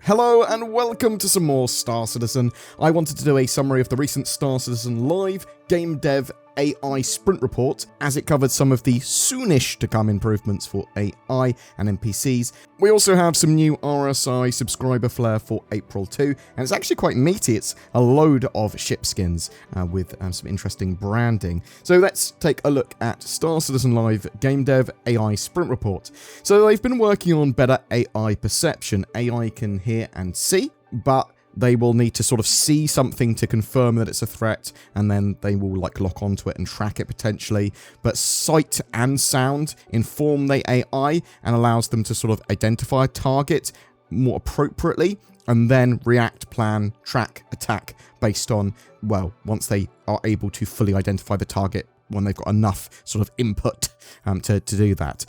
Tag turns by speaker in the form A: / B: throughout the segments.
A: Hello and welcome to some more Star Citizen. I wanted to do a summary of the recent Star Citizen Live Game Dev AI Sprint Report, as it covered some of the soonish to come improvements for AI and NPCs. We also have some new RSI subscriber flair for April 2, and it's actually quite meaty. It's a load of ship skins with some interesting branding. So let's take a look at Star Citizen Live Game Dev AI Sprint Report. So they've been working on better AI perception. AI can hear and see, but they will need to sort of see something to confirm that it's a threat, and then they will lock onto it and track it potentially. But sight and sound inform the AI and allows them to sort of identify a target more appropriately, and then react, plan, track, attack based on, well, once they are able to fully identify the target, when they've got enough sort of input to do that.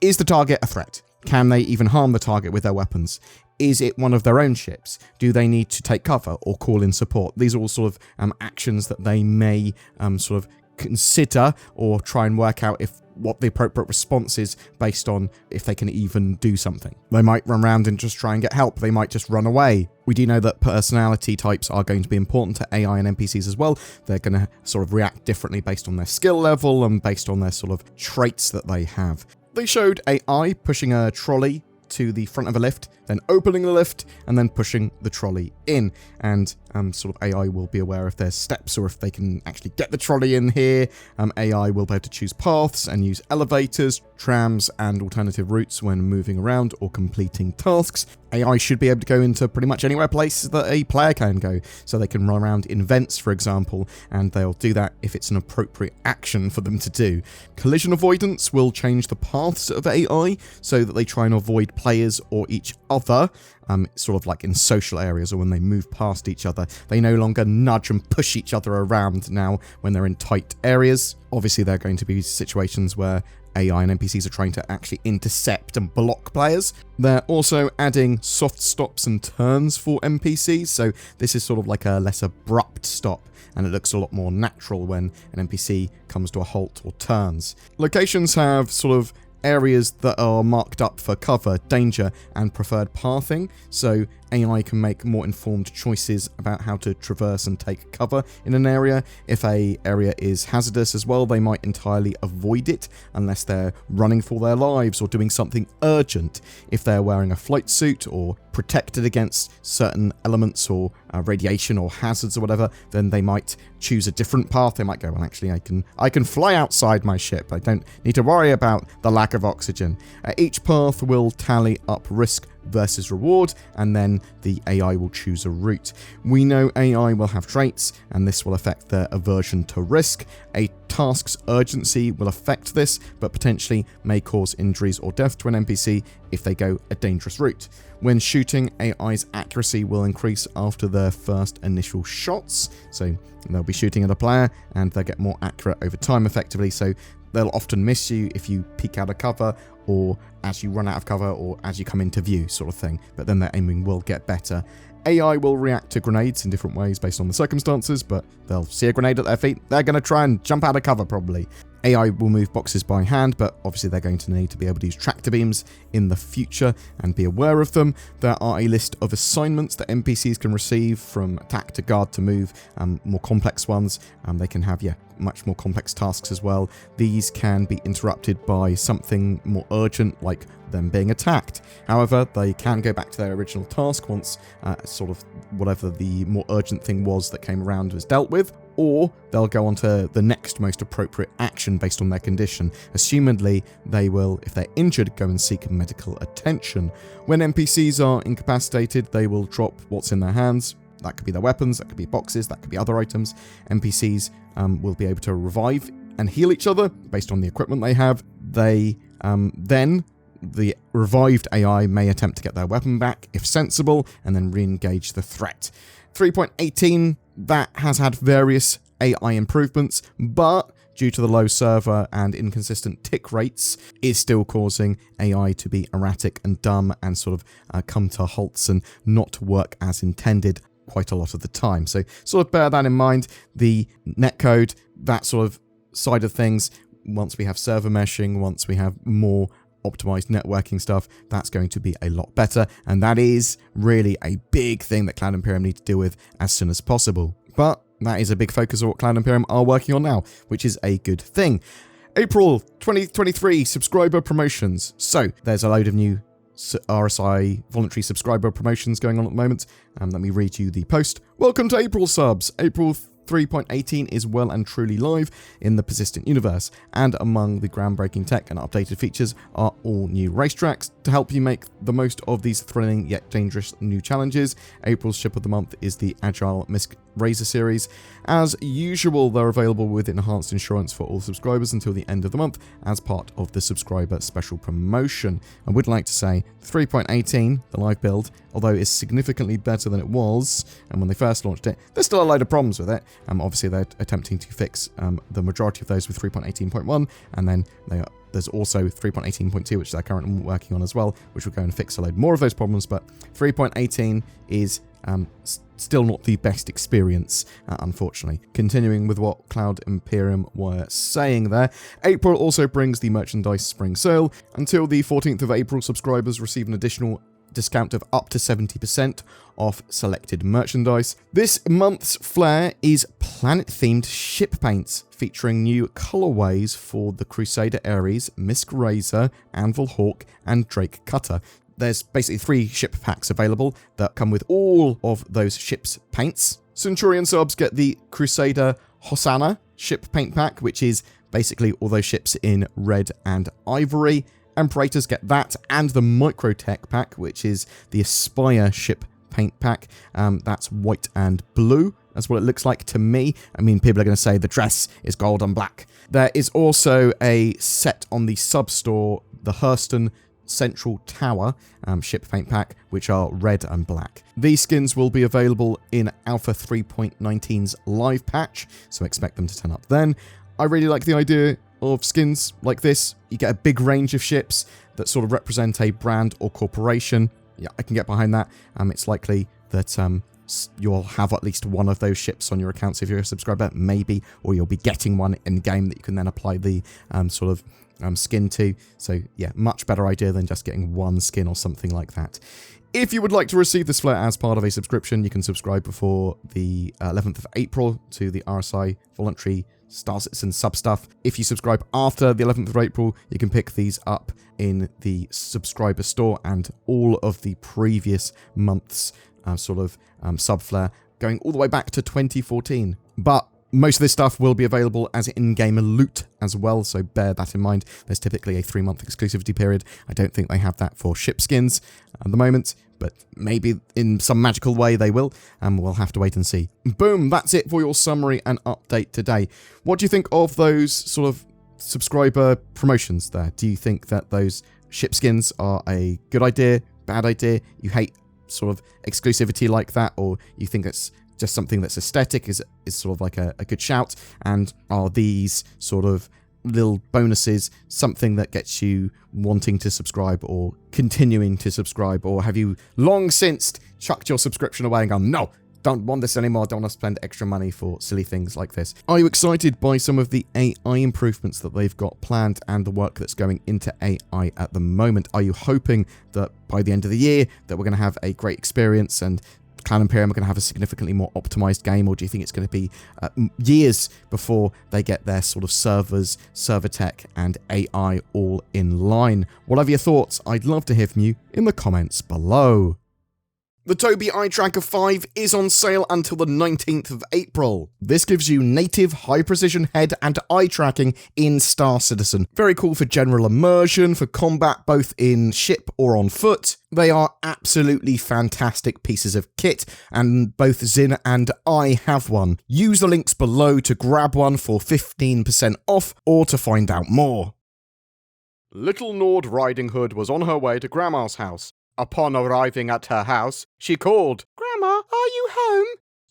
A: Is the target a threat? Can they even harm the target with their weapons? Is it one of their own ships? Do they need to take cover or call in support? These are all sort of actions that they may sort of consider or try and work out what the appropriate response is based on if they can even do something. They might run around and just try and get help. They might just run away. We do know that personality types are going to be important to AI and NPCs as well. They're going to sort of react differently based on their skill level and based on their sort of traits that they have. They showed AI pushing a trolley to the front of a lift, then opening the lift, and then pushing the trolley in. And sort of AI will be aware if there's steps or if they can actually get the trolley in here. AI will be able to choose paths and use elevators, trams, and alternative routes when moving around or completing tasks. AI should be able to go into pretty much anywhere place that a player can go. So they can run around in vents, for example, and they'll do that if it's an appropriate action for them to do. Collision avoidance will change the paths of AI so that they try and avoid players or each other, sort of like in social areas or when they move past each other. They no longer nudge and push each other around now when they're in tight areas. Obviously, there are going to be situations where AI and NPCs are trying to actually intercept and block players. They're also adding soft stops and turns for NPCs, so this is sort of like a less abrupt stop, and it looks a lot more natural when an NPC comes to a halt or turns. Locations have sort of areas that are marked up for cover, danger, and preferred pathing, so AI can make more informed choices about how to traverse and take cover in an area. If an area is hazardous as well, they might entirely avoid it unless they're running for their lives or doing something urgent. If they're wearing a flight suit or protected against certain elements or radiation or hazards or whatever, then they might choose a different path. They might go, well, actually, I can fly outside my ship. I don't need to worry about the lack of oxygen. Each path will tally up risk versus reward, and then the AI will choose a route. We know AI will have traits, and this will affect their aversion to risk. A task's urgency will affect this, but potentially may cause injuries or death to an NPC if they go a dangerous route. When shooting, AI's accuracy will increase after their first initial shots, so they'll be shooting at a player, and they'll get more accurate over time effectively, so they'll often miss you if you peek out of cover, or as you run out of cover, or as you come into view, sort of thing. But then their aiming will get better. AI will react to grenades in different ways based on the circumstances, but they'll see a grenade at their feet. They're going to try and jump out of cover, probably. AI will move boxes by hand, but obviously they're going to need to be able to use tractor beams in the future and be aware of them. There are a list of assignments that NPCs can receive, from attack to guard to move, more complex ones. They can have, much more complex tasks as well. These can be interrupted by something more urgent, like them being attacked. However, they can go back to their original task once sort of whatever the more urgent thing was that came around was dealt with, or they'll go on to the next most appropriate action based on their condition. Assumedly, they will, if they're injured, go and seek medical attention. When NPCs are incapacitated, they will drop what's in their hands. That could be their weapons, that could be boxes, that could be other items. NPCs will be able to revive and heal each other based on the equipment they have. They then the revived AI may attempt to get their weapon back, if sensible, and then re-engage the threat. 3.18, that has had various AI improvements, but due to the low server and inconsistent tick rates, is still causing AI to be erratic and dumb and sort of come to halts and not work as intended quite a lot of the time. So sort of bear that in mind. The netcode, that sort of side of things, once we have server meshing, once we have more optimized networking stuff, that's going to be a lot better. And that is really a big thing that Cloud Imperium need to deal with as soon as possible. But that is a big focus of what Cloud Imperium are working on now, which is a good thing. April 2023 subscriber promotions. So there's a load of new RSI voluntary subscriber promotions going on at the moment. Let me read you the post. Welcome to April subs. April 3.18 is well and truly live in the persistent universe, and among the groundbreaking tech and updated features are all new racetracks to help you make the most of these thrilling yet dangerous new challenges. April's ship of the month is the Agile Misc Razor series. As usual, they're available with enhanced insurance for all subscribers until the end of the month as part of the subscriber special promotion. I would like to say 3.18, the live build, although is significantly better than it was, and when they first launched it, there's still a load of problems with it. Obviously, they're attempting to fix the majority of those with 3.18.1, and then there's also 3.18.2, which they're currently working on as well, which will go and fix a load more of those problems, but 3.18 is still not the best experience, unfortunately. Continuing with what Cloud Imperium were saying there, April also brings the merchandise spring sale. Until the 14th of April, subscribers receive an additional discount of up to 70% off selected merchandise. This month's flair is planet-themed ship paints, featuring new colorways for the Crusader Ares, Misc Razor, Anvil Hawk, and Drake Cutter. There's basically 3 ship packs available that come with all of those ships' paints. Centurion subs get the Crusader Hosanna ship paint pack, which is basically all those ships in red and ivory. Emperators get that and the Microtech pack, which is the Aspire ship paint pack. That's white and blue. That's what it looks like to me. I mean, people are going to say the dress is gold and black. There is also a set on the sub-store, the Hurston Central Tower ship paint pack, which are red and black. These skins will be available in Alpha 3.19's live patch, so expect them to turn up then. I really like the idea of skins like this. You get a big range of ships that sort of represent a brand or corporation. Yeah, I can get behind that. It's likely that you'll have at least one of those ships on your accounts if you're a subscriber, maybe, or you'll be getting one in game that you can then apply the skin to. So yeah, much better idea than just getting one skin or something like that. If you would like to receive this flair as part of a subscription, you can subscribe before the 11th of April to the RSI voluntary Star Citizen sub stuff. If you subscribe after the 11th of April, you can pick these up in the subscriber store, and all of the previous months sub flair going all the way back to 2014. But most of this stuff will be available as in-game loot as well, so bear that in mind. There's typically a 3-month exclusivity period. I don't think they have that for ship skins at the moment, but maybe in some magical way they will, and we'll have to wait and see. Boom, that's it for your summary and update today. What do you think of those sort of subscriber promotions there? Do you think that those ship skins are a good idea, bad idea? You hate sort of exclusivity like that, or you think it's just something that's aesthetic, is sort of like a good shout? And are these sort of little bonuses something that gets you wanting to subscribe or continuing to subscribe, or have you long since chucked your subscription away and gone, no, don't want this anymore, don't want to spend extra money for silly things like this? Are you excited by some of the AI improvements that they've got planned and the work that's going into AI at the moment? Are you hoping that by the end of the year that we're going to have a great experience and Cloud Imperium are going to have a significantly more optimized game, or do you think it's going to be years before they get their sort of servers, server tech, and AI all in line? Whatever your thoughts, I'd love to hear from you in the comments below. The Tobii Eye Tracker 5 is on sale until the 19th of April. This gives you native high-precision head and eye tracking in Star Citizen. Very cool for general immersion, for combat both in ship or on foot. They are absolutely fantastic pieces of kit, and both Zin and I have one. Use the links below to grab one for 15% off or to find out more. Little Nord Riding Hood was on her way to Grandma's house. Upon arriving at her house, she called, "Grandma, are you home?"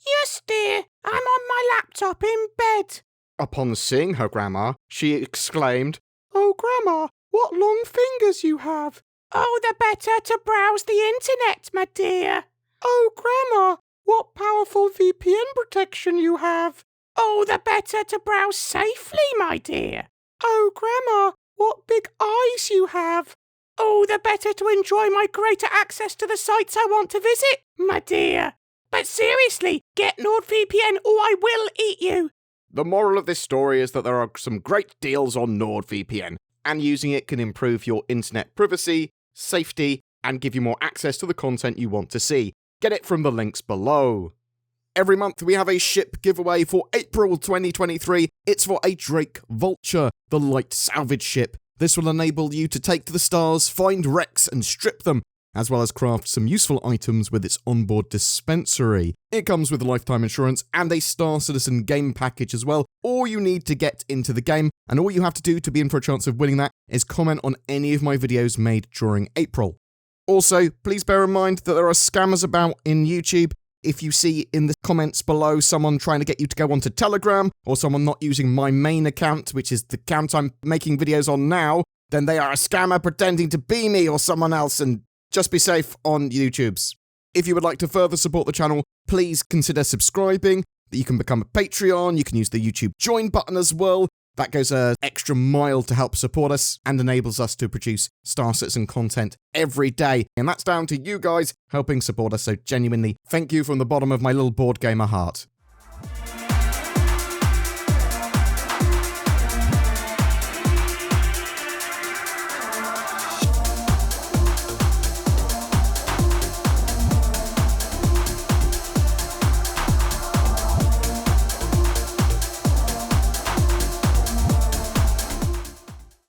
A: "Yes, dear. I'm on my laptop in bed." Upon seeing her grandma, she exclaimed, "Oh, Grandma, what long fingers you have." "Oh, the better to browse the internet, my dear." "Oh, Grandma, what powerful VPN protection you have." "Oh, the better to browse safely, my dear." "Oh, Grandma, what big eyes you have."
B: all the better to enjoy my greater access to the sites I want to visit, my dear. But seriously, get NordVPN or I will eat you.
A: The moral of this story is that there are some great deals on NordVPN, and using it can improve your internet privacy, safety, and give you more access to the content you want to see. Get it from the links below. Every month we have a ship giveaway for April 2023. It's for a Drake Vulture, the light salvage ship. This will enable you to take to the stars, find wrecks and strip them, as well as craft some useful items with its onboard dispensary. It comes with lifetime insurance and a Star Citizen game package as well. All you need to get into the game, and all you have to do to be in for a chance of winning that, is comment on any of my videos made during April. Also, please bear in mind that there are scammers about in YouTube. If you see in the comments below someone trying to get you to go onto Telegram, or someone not using my main account, which is the account I'm making videos on now, then they are a scammer pretending to be me or someone else, and just be safe on YouTubes. If you would like to further support the channel, please consider subscribing. You can become a Patreon, you can use the YouTube join button as well. That goes an extra mile to help support us and enables us to produce Star Citizen content every day. And that's down to you guys helping support us, so genuinely, thank you from the bottom of my little BoredGamer heart.